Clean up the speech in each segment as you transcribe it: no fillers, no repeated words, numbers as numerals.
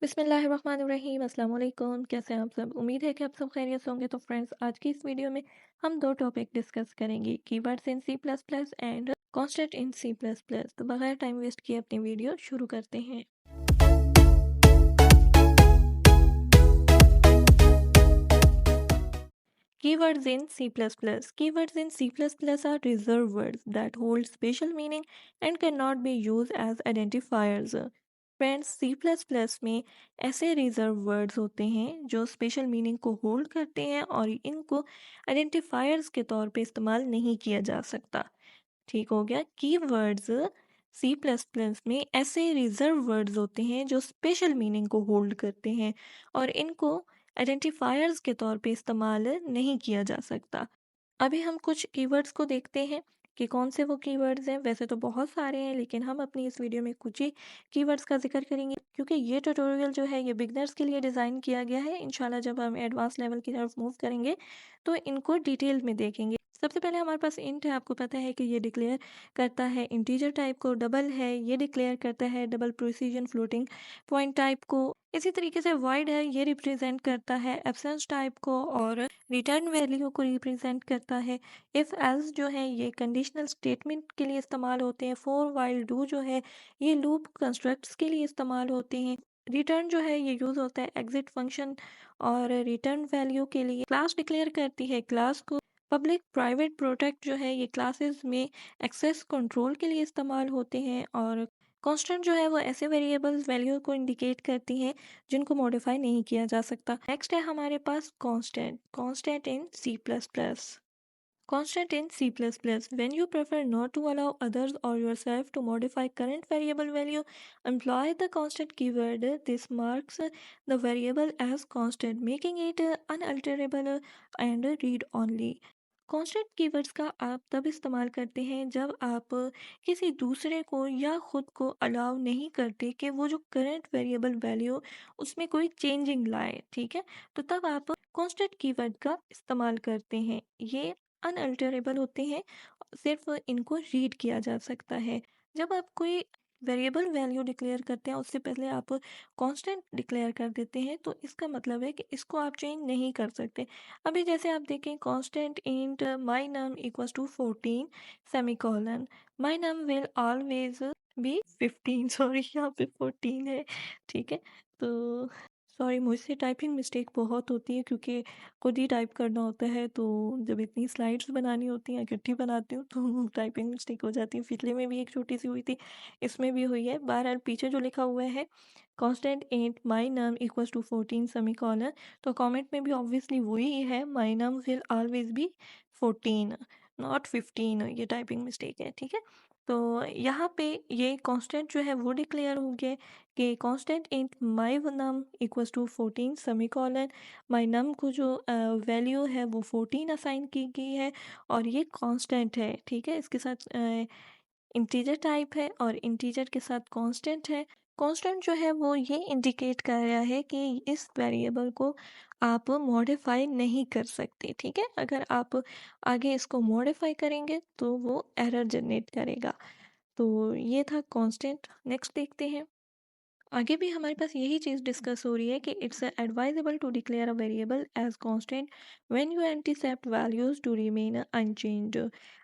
बिस्मिल्लाहिर्रहमानिर्रहीम अस्सलाम वालेकुम। कैसे हैं आप सब? उम्मीद है कि आप सब खैरियत से होंगे। तो फ्रेंड्स, आज की इस वीडियो में हम दो टॉपिक डिस्कस करेंगे, keywords in C plus plus and constant in C plus plus. तो बगैर टाइम वेस्ट किए अपनी वीडियो शुरू करते हैं। Keywords in C++. Keywords in C++ are reserved words that hold special meaning and cannot be used as identifiers. Friends, C++ में ऐसे reserve words होते हैं जो स्पेशल मीनिंग को होल्ड करते हैं और इनको आइडेंटिफायर्स के तौर पे इस्तेमाल नहीं किया जा सकता। ठीक हो गया। कीवर्ड्स सी प्लस प्लस में ऐसे रिजर्व वर्ड्स होते हैं जो स्पेशल मीनिंग को होल्ड करते हैं और इनको आइडेंटिफायर्स के तौर पे इस्तेमाल नहीं किया जा सकता। अभी हम कुछ कीवर्ड्स को देखते हैं कि कौन से वो कीवर्ड्स हैं। वैसे तो बहुत सारे हैं, लेकिन हम अपनी इस वीडियो में कुछ ही कीवर्ड्स का जिक्र करेंगे, क्योंकि ये ट्यूटोरियल जो है ये बिगनर्स के लिए डिज़ाइन किया गया है। इंशाल्लाह जब हम एडवांस लेवल की तरफ मूव करेंगे तो इनको डिटेल में देखेंगे। सबसे पहले हमारे पास इंट है। आपको पता है कि ये डिक्लेयर करता है इंटीजर टाइप को। डबल है, ये डिक्लेयर करता है double precision floating point type को। इसी तरीके से वाइड है, ये रिप्रेजेंट करता है एब्सेंस टाइप को और रिटर्न वैल्यू को रिप्रेजेंट करता है। इफ़ एल्स जो है ये कंडीशनल स्टेटमेंट के लिए इस्तेमाल होते हैं। फॉर वाइल डू जो है ये लूप कंस्ट्रक्ट्स के लिए इस्तेमाल होते हैं। रिटर्न जो है ये यूज़ होता है एग्जिट फंक्शन और रिटर्न वैल्यू के लिए। क्लास डिक्लेयर करती है क्लास को। पब्लिक प्राइवेट प्रोटेक्ट जो है ये क्लासेस में एक्सेस कंट्रोल के लिए इस्तेमाल होते हैं। और कांस्टेंट जो है वो ऐसे वेरिएबल्स वैल्यू को इंडिकेट करती हैं जिनको मॉडिफाई नहीं किया जा सकता। नेक्स्ट है हमारे पास constant. Constant in C plus plus. Constant in C++. When you prefer not to allow others or yourself to modify current variable value, employ the constant keyword. This marks the variable as constant, making it unalterable and read-only. Constant keywords का आप तब इस्तेमाल करते हैं जब आप किसी दूसरे को या खुद को अलाउ नहीं करते कि वो जो करंट वेरिएबल वैल्यू उसमें कोई चेंजिंग लाए। ठीक है, तो तब आप कांस्टेंट कीवर्ड का इस्तेमाल करते हैं। ये अनअल्टरेबल होते हैं, सिर्फ इनको रीड किया जा सकता है। जब आप कोई वेरिएबल वैल्यू डिक्लेयर करते हैं उससे पहले आप कांस्टेंट डिक्लेयर कर देते हैं, तो इसका मतलब है कि इसको आप चेंज नहीं कर सकते। अभी जैसे आप देखें, constant int my num equals to 14 semicolon. My num will always be 15। Sorry, यहाँ पे 14 है। ठीक है, तो सॉरी, मुझसे टाइपिंग मिस्टेक बहुत होती है क्योंकि खुद ही टाइप करना होता है। तो जब इतनी स्लाइड्स बनानी होती हैं, इकट्ठी बनाती हूँ, तो टाइपिंग मिस्टेक हो जाती है। पिछले में भी एक छोटी सी हुई थी, इसमें भी हुई है। बहरहाल पीछे जो लिखा हुआ है constant int my num equals to 14 semicolon, तो कमेंट में भी ऑब्वियसली वही है, my num will always be 14 not 15। ये टाइपिंग मिस्टेक है। ठीक है, तो यहाँ पे ये कांस्टेंट जो है वो डिक्लेयर हो गया कि constant int my num equals to 14 semicolon. My num को जो वैल्यू है वो 14 असाइन की गई है और ये कांस्टेंट है। ठीक है, इसके साथ इंटीजर टाइप है और इंटीजर के साथ कांस्टेंट है। कांस्टेंट जो है वो ये इंडिकेट कर रहा है कि इस वेरिएबल को आप मॉडिफाई नहीं कर सकते। ठीक है, अगर आप आगे इसको मॉडिफाई करेंगे तो वो एरर जनरेट करेगा। तो ये था कांस्टेंट। नेक्स्ट देखते हैं। आगे भी हमारे पास यही चीज़ डिस्कस हो रही है कि it's advisable to declare a variable as constant when you anticipate values to remain unchanged.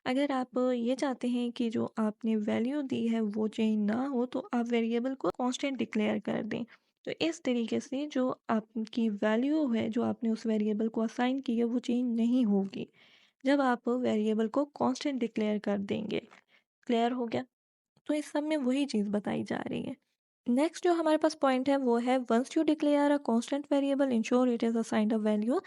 अगर आप ये चाहते हैं कि जो आपने वैल्यू दी है वो चेंज ना हो, तो आप वेरिएबल को कांस्टेंट डिक्लेयर कर दें। तो इस तरीके से जो आपकी वैल्यू है, जो आपने उस वेरिएबल को असाइन की है, वो चेंज नहीं होगी जब आप वेरिएबल को कांस्टेंट डिक्लेयर कर देंगे। क्लियर हो गया? तो इस सब में वही चीज़ बताई जा रही है। नेक्स्ट जो हमारे पास पॉइंट है वो है once you declare a constant variable ensure it is assigned a value.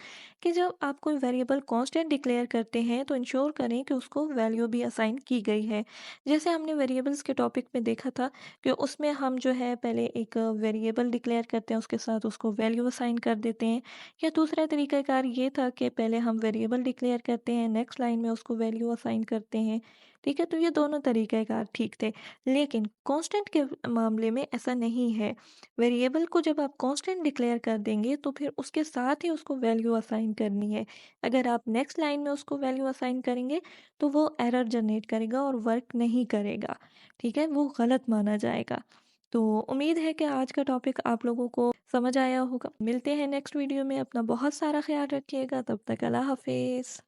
कि जब आप कोई वेरिएबल कांस्टेंट डिक्लेयर करते हैं तो इंश्योर करें कि उसको वैल्यू भी असाइन की गई है। जैसे हमने वेरिएबल्स के टॉपिक में देखा था कि उसमें हम जो है पहले एक वेरिएबल डिक्लेयर करते हैं, उसके साथ उसको वैल्यू असाइन कर देते हैं। या दूसरा तरीकाकार ये था कि पहले हम वेरिएबल डिक्लेयर करते हैं, नेक्स्ट लाइन में उसको वैल्यू असाइन करते हैं। ठीक है, तो ये दोनों तरीकाकार ठीक थे। लेकिन कांस्टेंट के मामले में ऐसा नहीं है। वेरिएबल को जब आप कांस्टेंट डिक्लेयर कर देंगे तो फिर उसके साथ ही उसको वैल्यू असाइन करनी है। अगर आप नेक्स्ट लाइन में उसको वैल्यू असाइन करेंगे तो वो एरर जनरेट करेगा और वर्क नहीं करेगा। ठीक है, वो गलत माना जाएगा। तो उम्मीद है कि आज का टॉपिक आप लोगों को समझ आया होगा। मिलते हैं नेक्स्ट वीडियो में, अपना बहुत सारा ख्याल रखिएगा, तब तक अल्लाह हाफ़िज़।